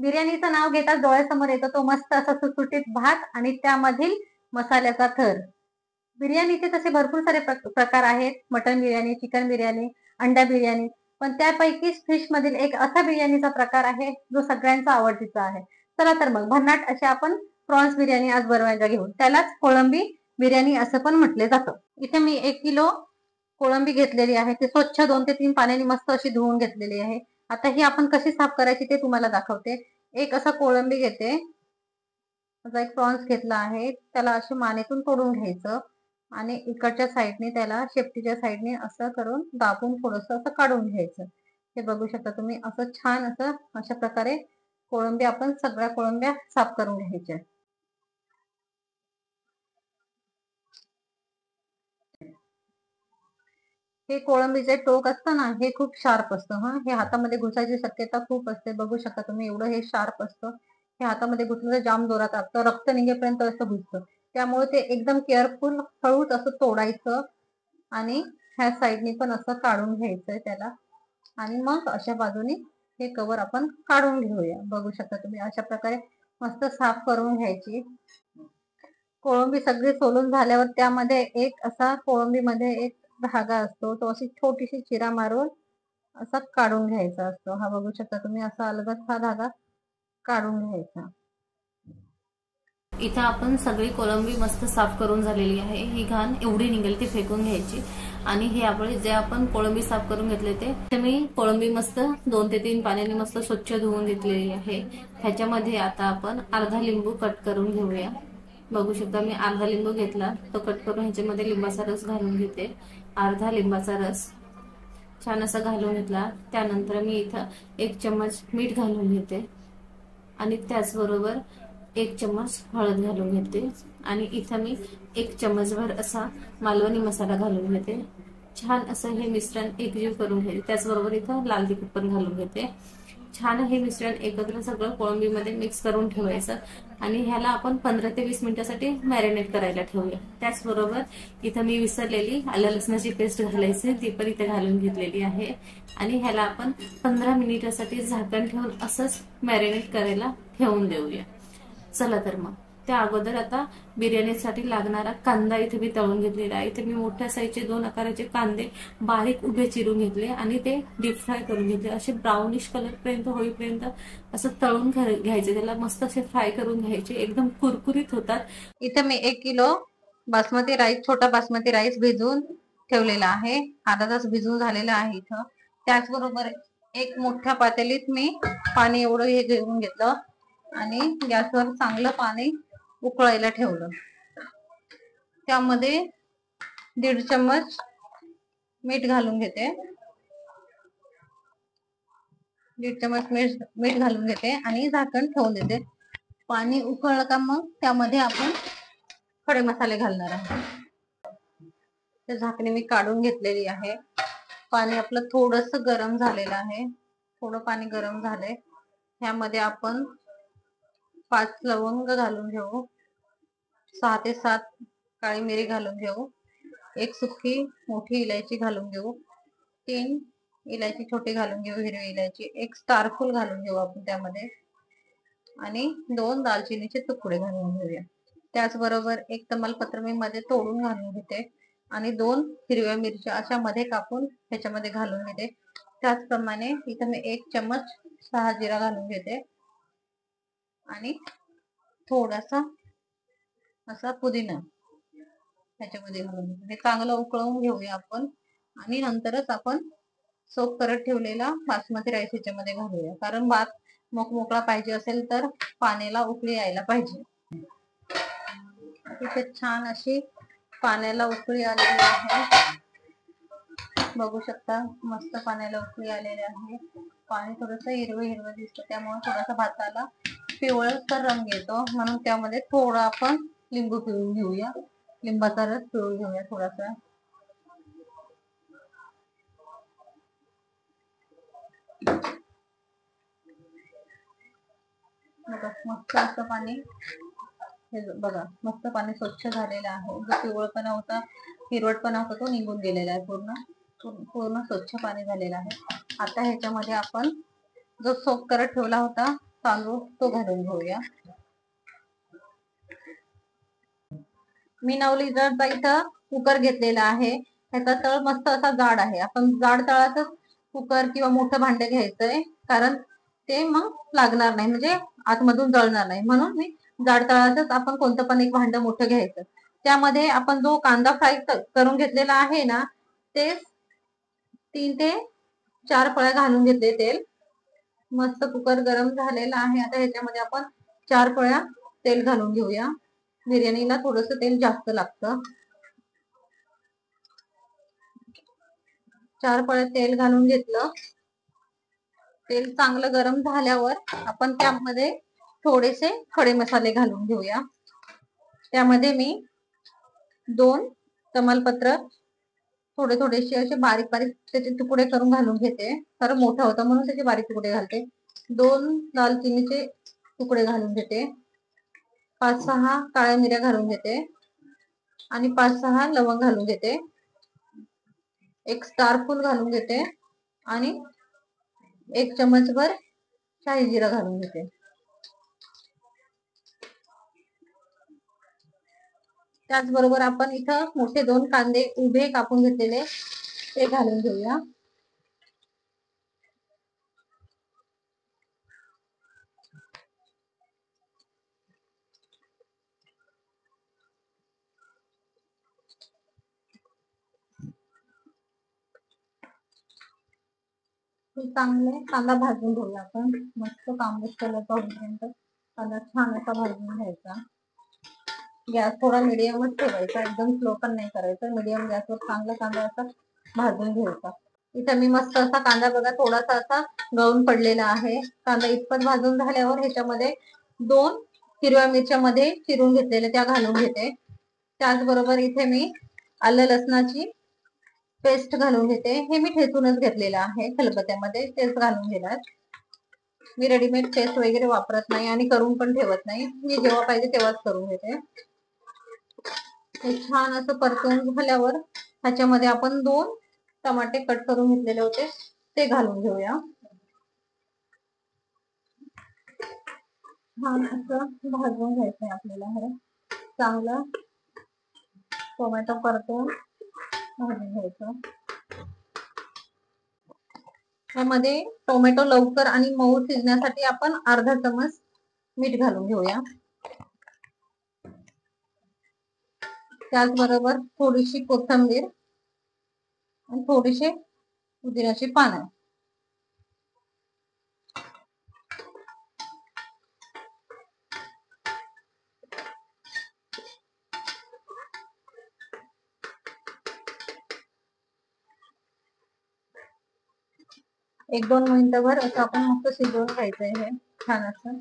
बिर्याणीचं नाव घेताच डोळ्यासमोर येतो तो मस्त असा सुटसुटीत भात आणि त्यामधील मसाल्याचा थर. बिर्याणीचे तसे भरपूर सारे प्रकार आहेत. मटन बिर्याणी, चिकन बिर्याणी, अंडा बिर्याणी. पण त्यापैकी फिश मधील एक असा बिर्याणीचा प्रकार आहे जो सगळ्यांचा आवडतीचा आहे. चला तर मग भन्नाट अशी आपण प्रॉन्स बिर्याणी आज बनवायला घेऊ. त्यालाच कोळंबी बिर्याणी असं पण म्हटले जातं. इथे मी 1 किलो कोळंबी घेतलेली आहे. ते स्वच्छ 2 ते 3 पाण्याने मस्त अशी धुवून घेतलेली आहे. आता ही आपण कशी साफ करायची ते तुम्हाला दाखवते. एक असा कोळंबी घेते. असा एक प्रॉन्स घेतला आहे. त्याला अशी मानेतून तोडून घ्यायचं आणि इकडच्या साईडने त्याला शेपटीच्या साईडने असं करून दाबून थोडंसं असं काढून घ्यायचं. हे बघू शकता तुम्ही. असं छान असं अशा प्रकारे कोळंबी आपण सगळ्या कोळंब्या साफ करून घ्यायच्या. हे कोळंबीचे टोक असतं ना, हे खूप शार्प असतं. हे हातामध्ये घुसायची शक्यता खूप असते. बघू शकता तुम्ही एवढं हे शार्प असतं. हे हातामध्ये घुसलं तर जाम जोरात असतं, रक्त निघेपर्यंत असं घुसतं. त्यामुळे ते एकदम केअरफुल हळूच असं तोडायचं आणि ह्या साईडनी पण असं काढून घ्यायचंय त्याला आणि मग अशा बाजूने हे कवर आपण काढून घेऊया. बघू शकता तुम्ही अशा प्रकारे मस्त साफ करून घ्यायची. कोळंबी सगळी सोलून झाल्यावर त्यामध्ये एक असा कोळंबीमध्ये एक धागा असतो. तो अशी छोटीशी चिरा मारून असा काढून घ्यायचा असतो. हा बघू शकता तुम्ही. असा अलगद हा धागा काढून घ्यायचा. इथं आपण सगळी कोळंबी मस्त साफ करून झालेली आहे. ही घाण एवढी निघेल ती फेकून घ्यायची आणि हे आपण कोळंबी साफ करून घेतले ते मी कोळंबी मस्त 2 ते 3 पाण्याने मस्त स्वच्छ धुवून घेतलेली आहे. ह्याच्यामध्ये आता आपण अर्धा लिंबू कट करून घेऊया. बघू शकता मी अर्धा लिंबू घेतला, तो कट करून ह्याच्यामध्ये लिंबाचा रस घालून घेते. अर्धा लिंबाचा रस छान असा घालून घेतला. त्यानंतर मी इथं 1 चम्मच मीठ घालून घेते आणि त्याचबरोबर 1 चम्मच हळद घालून घेते आणि इथं मी 1 चम्मचभर असा मालवणी मसाला घालून घेते. छान असं हे मिश्रण एकजीव करून घेते. त्याचबरोबर इथं लाल तिखट पण घालून घेते. छान हे मिश्रण एकत्र सगळं कोळंबीमध्ये मिक्स करून ठेवायचं आणि ह्याला आपण 15 ते 20 मिनिटांसाठी मॅरिनेट करायला ठेवूया. त्याचबरोबर इथं मी विसरलेली आलं लसणाची पेस्ट घालायची, ती पण इथे घालून घेतलेली आहे आणि ह्याला आपण 15 मिनिटांसाठी झाकण ठेवून असंच मॅरिनेट करायला ठेवून देऊया. चला तर मग त्या अगोदर आता बिर्याणीसाठी लागणारा कांदा इथे मी तळून घेतलेला आहे. इथे मी मोठ्या साईजचे 2 आकाराचे कांदे बारीक उभे चिरून घेतले आणि ते डीप फ्राय करून घेतले. असे ब्राउनिश कलर पर्यंत होईपर्यंत असं तळून घ्यायचे. त्याला मस्त असे फ्राय करून घ्यायचे, एकदम कुरकुरीत होतात. इथं मी 1 किलो बासमती राईस, छोटा बासमती राईस भिजवून ठेवलेला आहे. अर्धा तास भिजून झालेला आहे इथं. त्याचबरोबर एक मोठ्या पातेलीत मी पाणी एवढं हे घेऊन घेतलं आणि गॅसवर चांगलं पाणी उकळायला ठेवलं. त्यामध्ये 1.5 चम्मच मीठ घालून घेते. 1.5 चम्मच मीठ घालून घेते आणि झाकण ठेवून देते. पाणी उकळलं का मग त्यामध्ये आपण खडे मसाले घालणार आहोत. ते झाकणी मी काढून घेतलेली आहे. पाणी आपलं थोडस गरम झालेलं आहे. थोडं पाणी गरम झालंय. ह्यामध्ये आपण 5 लवंग घालून घेऊ, 6 ते 7 काळी मिरी घालून घेऊ, 1 सुकी मोठी इलायची घालून घेऊ, 3 इलायची छोटी घालून घेऊ, हिरवी इलायची, 1 स्टारफूल घालून घेऊ आपण त्यामध्ये आणि 2 दालचिनीचे तुकडे घालून घेऊया. त्याचबरोबर 1 तमालपत्र मी मध्ये तोडून घालून घेते आणि 2 हिरव्या मिरच्या अशा मध्ये कापून ह्याच्यामध्ये घालून घेते. त्याचप्रमाणे इथं मी 1 चम्मच शहाजिरा घालून घेते आणि थोडासा असा पुदिना ह्याच्यामध्ये घालून घेते. हे चांगलं उकळवून घेऊया आपण आणि नंतरच आपण सोक करत ठेवलेला बासमती राईस ह्याच्यामध्ये घालूया. कारण भात मोकळा पाहिजे असेल तर पाण्याला उकळी यायला पाहिजे. इथे छान अशी पाण्याला उकळी आलेली आहे. बघू शकता मस्त पाण्याला उकळी आलेली आहे. पाणी थोडंसं हिरवं दिसतं, त्यामुळे थोडासा भाताला पिवळसर रंग येतो. म्हणून त्यामध्ये थोडं आपण लिंबू पिळून घेऊया, लिंबाचा रस पिळून घेऊया थोडासा. मस्त असं पाणी, हे बघा मस्त पाणी स्वच्छ झालेलं आहे. जो पिवळपणा होता, हिरवटपणा होता तो निघून गेलेला आहे. पूर्ण स्वच्छ पाणी झालेलं आहे. आता ह्याच्यामध्ये आपण जो सोक करत ठेवला होता तांदूळ तो घालून घेऊया. मी 9 लिटरचा इथं कुकर घेतलेला आहे. त्याचा तळ मस्त असा जाड आहे. आपण जाड तळाचं कुकर किंवा मोठं भांडे घ्यायचंय, कारण ते मग लागणार नाही, म्हणजे आतमधून जळणार नाही. म्हणून मी जाड तळाचंच आपण कोणतं पण एक भांड मोठं घ्यायचं. त्यामध्ये आपण जो कांदा फ्राय करून घेतलेला आहे ना, ते 3 ते 4 पळ्या घालून घेतले तेल. मस्त कुकर गरम झालेला आहे. आता ह्याच्यामध्ये आपण 4 पळ्या तेल घालून घेऊया. बिर्याणीला थोडस तेल जास्त लागतं. 4 पळ्या तेल घालून घेतलं. तेल चांगलं गरम झाल्यावर आपण त्यामध्ये थोडेसे खडे मसाले घालून घेऊया. त्यामध्ये मी 2 तमालपत्र थोडे थोडेसे असे बारीक बारीक त्याचे तुकडे करून घालून घेते, कारण मोठा होता म्हणून त्याचे बारीक तुकडे घालते. 2 दालचिनीचे तुकडे घालून घेते. 5-6 काळ्या मिऱ्या घालून घेते आणि 5-6 लवंग घालून घेते. एक स्टार फूल घालून घेते आणि 1 चमचभर शाही जिरा घालून घेते. त्याचबरोबर आपण इथं मोठे 2 कांदे उभे कापून घेतलेले ते घालून घेऊया. चांगले कांदा भाजून घेऊया आपण. मस्त तांबूस कलरचा होईपर्यंत कांदा छान असा भाजून घ्यायचा. गॅस थोडा मिडियमच ठेवायचा, एकदम स्लो पण नाही करायचं. मिडियम गॅसवर चांगला कांदा असा भाजून घ्यायचा. इथं मी मस्त असा कांदा बघा थोडासा असा गळून पडलेला आहे. कांदा इतपत भाजून झाल्यावर ह्याच्यामध्ये 2 हिरव्या मिरच्या मध्ये चिरून घेतलेल्या त्या घालून घेते. त्याचबरोबर इथे मी आलं लसणाची पेस्ट घालून घेते. हे मी ठेचूनच घेतलेलं आहे खलबत्त्यामध्ये, तेच घालून घेणार. मी रेडीमेड पेस्ट वगैरे वापरत नाही आणि करून पण ठेवत नाही. मी जेव्हा पाहिजे तेव्हाच करून घेते. हे छान असं परतवून झाल्यावर ह्याच्यामध्ये आपण 2 टमाटे कट करून घेतलेले होते ते घालून घेऊया. छान असं भाजून घ्यायचंय आपल्याला. हे चांगलं टोमॅटो परतून भाजून घ्यायचं. त्यामध्ये टोमॅटो लवकर आणि मऊ शिजण्यासाठी आपण अर्धा चमच मीठ घालून घेऊया. त्याचबरोबर थोडीशी कोथिंबीर आणि थोडीशी पुदिन्याची पानं. एक 2 मिनिटभर असं आपण मस्त शिजवून घ्यायचंय हे छान असं.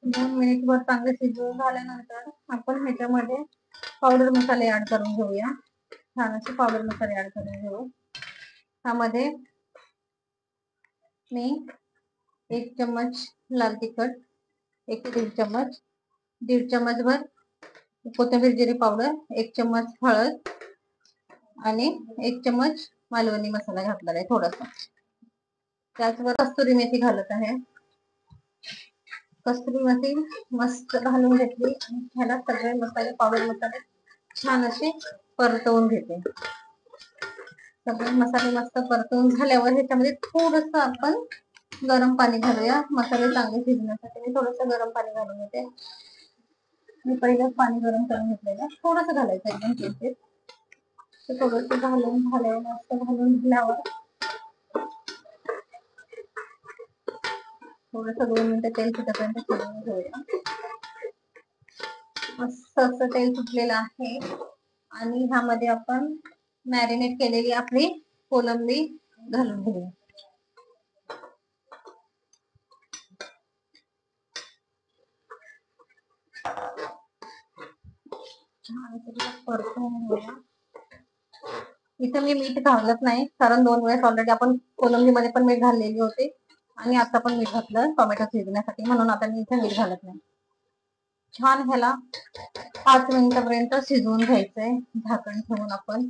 दोन मिनिटभर चांगले शिजवून झाल्यानंतर आपण ह्याच्यामध्ये पावडर मसाले ऍड करून घेऊया. छान असे पावडर मसाले ऍड करून घेऊ. त्यामध्ये मी 1 चम्मच लाल तिखट, 1-1.5 चम्मच, 1.5 चम्मचभर कोथिंबीर जिरे पावडर, 1 चम्मच हळद आणि 1 चम्मच मालवणी मसाला घातलेला आहे थोडासा. त्याचबरोबर कस्तुरी मेथी घालत आहे. कस्तुरी मेथी मस्त घालून घेतली आणि ह्याला सगळे मसाले पावडर मसाले छान असे परतवून घेते. सगळे मसाले मस्त परतवून झाल्यावर ह्याच्यामध्ये थोडस आपण गरम पाणी घालूया. मसाले चांगले शिजण्यासाठी मी थोडस गरम पाणी घालून घेते. मी पहिलेच पाणी गरम करून घेतलेलं, थोडस घालायचं एकदम किंचित. थोडस घालून झाल्यावर मस्त घालून झाल्यावर थोडस 2 मिनिटं तेल सुटेपर्यंत शिजवून घेऊया. मस्त असं तेल सुटलेलं आहे आणि ह्यामध्ये आपण मॅरिनेट केलेली आपली कोलंबी घालून घेऊया. छान परतून घेऊया. इथं मी मीठ घालत नाही, कारण 2 वेळेस ऑलरेडी आपण कोलंबीमध्ये पण मीठ घाललेली होती आणि आता पण मीठ घातलं टोमॅटो शिजण्यासाठी, म्हणून आता मी इथे मीठ घालत नाही. छान ह्याला 5 मिनिटापर्यंत शिजवून घ्यायचंय झाकण ठेवून आपण.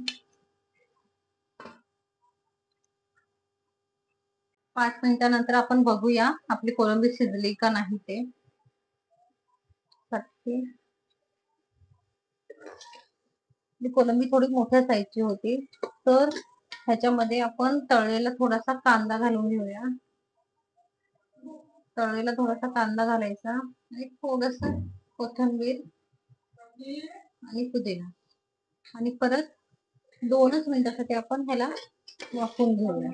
5 मिनिटानंतर आपण बघूया आपली कोळंबी शिजली का नाही ते. कोळंबी थोडी मोठ्या साईजची होती, तर ह्याच्यामध्ये आपण तळलेला थोडासा कांदा घालून घेऊया. तळलेला थोडासा कांदा घालायचा आणि थोडस कोथिंबीर आणि पुदिना, आणि परत 2च मिनिटासाठी आपण ह्याला वाफवून घेऊया.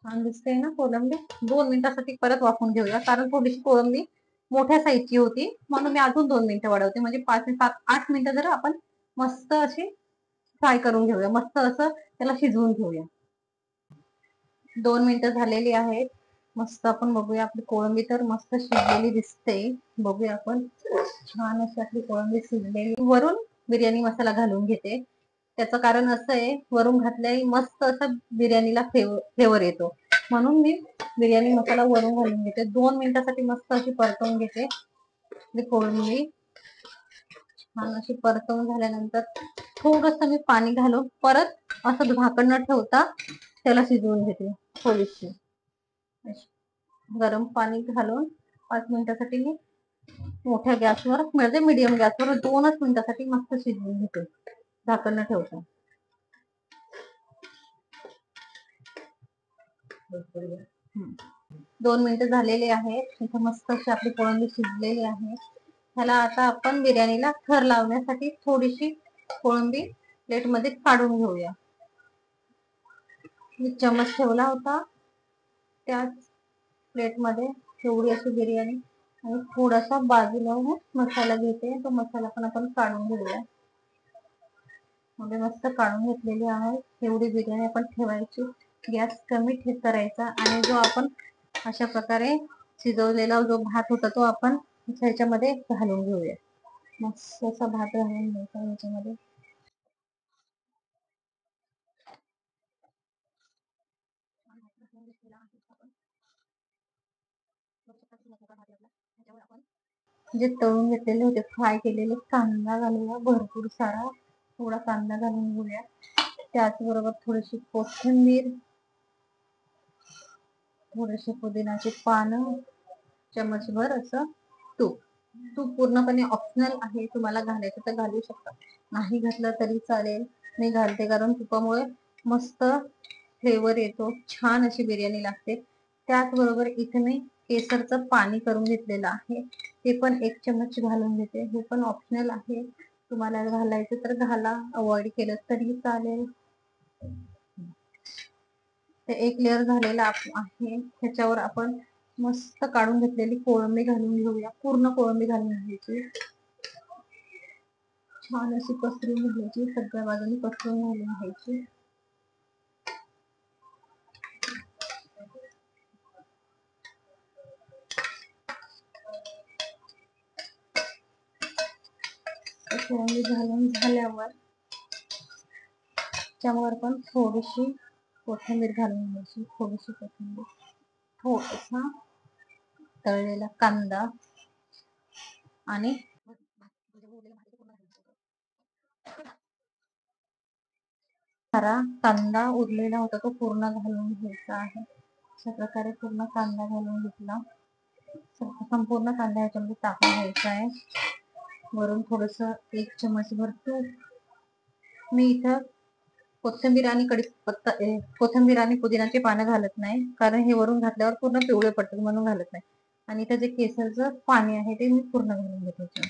छान दिसते ना कोळंबी. 2 मिनिटासाठी परत वाफवून घेऊया, कारण थोडीशी कोळंबी मोठ्या साईजची होती म्हणून मी अजून 2 मिनिटं वाढवते. म्हणजे 5 ते 7 8 मिनिटं जर आपण मस्त अशी फ्राय करून घेऊया, मस्त असं त्याला शिजवून घेऊया. 2 मिनिटं झालेली आहेत. मस्त आपण बघूया आपली कोळंबी तर मस्त शिजलेली दिसते. बघूया आपण, छान अशी आपली कोळंबी शिजलेली. वरून बिर्याणी मसाला घालून घेते. त्याचं कारण असं आहे, वरून घातल्याने मस्त असं बिर्याणीला फ्लेवर येतो, म्हणून मी बिर्याणी मसाला वरून घालून घेते. 2 मिनिटासाठी मस्त अशी परतवून घेते कोळंबी. छान अशी परतवून झाल्यानंतर थोडस मी पाणी घालून परत असं झाकण न ठेवता त्याला शिजवून घेते. थोडीशी गरम पाणी घालून 5 मिनिटासाठी मी मोठ्या गॅसवर म्हणजे मीडियम गॅसवर 2च मिनिटासाठी मस्त शिजवून घेते झाकण न ठेवता. 2 मिनिटं झालेली आहेत. इथे मस्त अशी आपली कोळंबी शिजलेली आहे. ह्याला आता आपण बिर्याणीला थर लावण्यासाठी थोडीशी कोळंबी प्लेट मध्ये काढून घेऊया. मी चमच ठेवला होता त्याच प्लेट मध्ये थोडी अशी बिर्याणी आणि थोडासा बाजूला मसाला घेते. तो मसाला पण आपण काढून घेऊया. म्हणजे मस्त काढून घेतलेली आहे. एवढी बिर्याणी आपण ठेवायची. गॅस कमी करायचा आणि जो आपण अशा प्रकारे शिजवलेला जो भात होता तो आपण ह्याच्यामध्ये घालून घेऊया. मस्त असा भात घालून घ्यायचा ह्याच्यामध्ये. जे तळून घेतलेले होते फ्राय केलेले कांदा घालूया, भरपूर सारा थोडा कांदा घालून घेऊया. त्याचबरोबर थोडीशी कोथिंबीर, थोडेसे पुदिनाचे पानं, चमचभर असं तूप. तूप पूर्णपणे ऑप्शनल आहे, तुम्हाला घालायचं तर घालू शकता, नाही घातलं तरी चालेल. मी घालते कारण तुपामुळे मस्त फ्लेवर येतो, छान अशी बिर्याणी लागते. त्याचबरोबर इथे मी केसरचं पाणी करून घेतलेलं आहे, ते पण 1 चमच घालून घेते. हे पण ऑप्शनल आहे, तुम्हाला घालायचं तर घाला, अवॉइड केलं तरी चालेल. ते 1 लेअर झालेला आहे. त्याच्यावर आपण मस्त काढून घेतलेली कोळंबी घालून घेऊया. पूर्ण कोळंबी घालून घ्यायची, छान अशी पसरून घ्यायची, सगळ्या बाजूनी पसरून घालून घ्यायची. कोळंबी घालून झाल्यावर त्याच्यावर पण थोडीशी कोथिंबीर घालून घ्यायची. थोडीशी कोथिंबीर, थोडासा तळलेला कांदा आणि सारा कांदा उरलेला होता तो पूर्ण घालून घ्यायचा आहे. अशा प्रकारे पूर्ण कांदा घालून घेतला. संपूर्ण कांदा ह्याच्यामध्ये टाकून घ्यायचा आहे. वरून थोडस 1 चमचभर तूप. मी इथं कोथिंबीर आणि कढीपत्ता, कोथिंबीर आणि पुदिनाचे पानं घालत नाही, कारण हे वरून घातल्यावर पूर्ण पिवळे पडतात म्हणून घालत नाही. आणि इथं जे केसरचं पाणी आहे ते मी पूर्ण घालून घेते.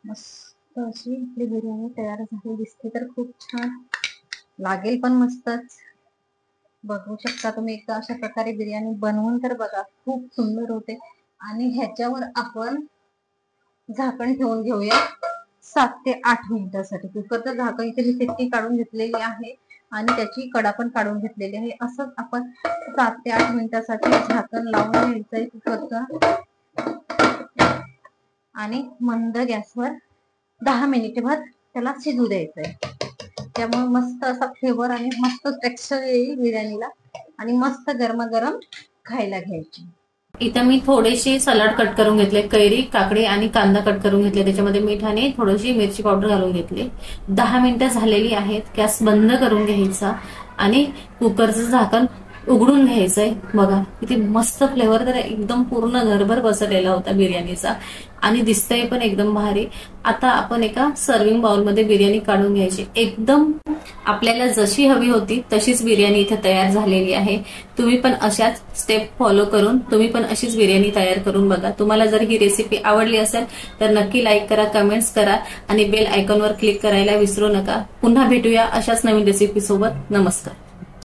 मस्त अशी आपली बिर्याणी तयार झाली दिसते, तर खूप छान लागेल पण मस्तच. बघू शकता तुम्ही, एकदा अशा प्रकारे बिर्याणी बनवून तर बघा, खूप सुंदर होते. आणि ह्याच्यावर आपण झाकण ठेवून घेऊया 7 ते 8 मिनिटासाठी. कुकरचं झाकण इथे मी शिट्टी काढून घेतलेली आहे आणि त्याची कडा पण काढून घेतलेली आहे. असं आपण 7 ते 8 मिनिटासाठी झाकण लावून घ्यायचंय कुकरचं आणि मंद गॅसवर 10 मिनिटभर त्याला शिजू द्यायचंय. त्यामुळे मस्त असा फ्लेवर आणि मस्त टेक्स्चर येईल बिर्याणीला आणि मस्त गरमागरम खायला घ्यायची. इथं मी थोडेसे सलाड कट करून घेतले, कैरी, काकडी आणि कांदा कट करून घेतले. त्याच्यामध्ये मीठ आणि थोडीशी मिरची पावडर घालून घेतली. 10 मिनिटं झालेली आहेत. गॅस बंद करून घ्यायचा आणि कुकरचं झाकण उघडून घ्यायचंय. बघा किती मस्त फ्लेवर तर एकदम पूर्ण घरभर पसरलेला होता बिर्याणीचा आणि दिसतंय पण एकदम भारी. आता आपण एका सर्विंग बाउलमध्ये बिर्याणी काढून घ्यायची. एकदम आपल्याला जशी हवी होती तशीच बिर्याणी इथे तयार झालेली आहे. तुम्ही पण अशाच स्टेप फॉलो करून तुम्ही पण अशीच बिर्याणी तयार करून बघा. तुम्हाला जर ही रेसिपी आवडली असेल तर नक्की लाईक करा, कमेंट्स करा आणि बेल आयकॉनवर क्लिक करायला विसरू नका. पुन्हा भेटूया अशाच नवीन रेसिपी सोबत. नमस्कार.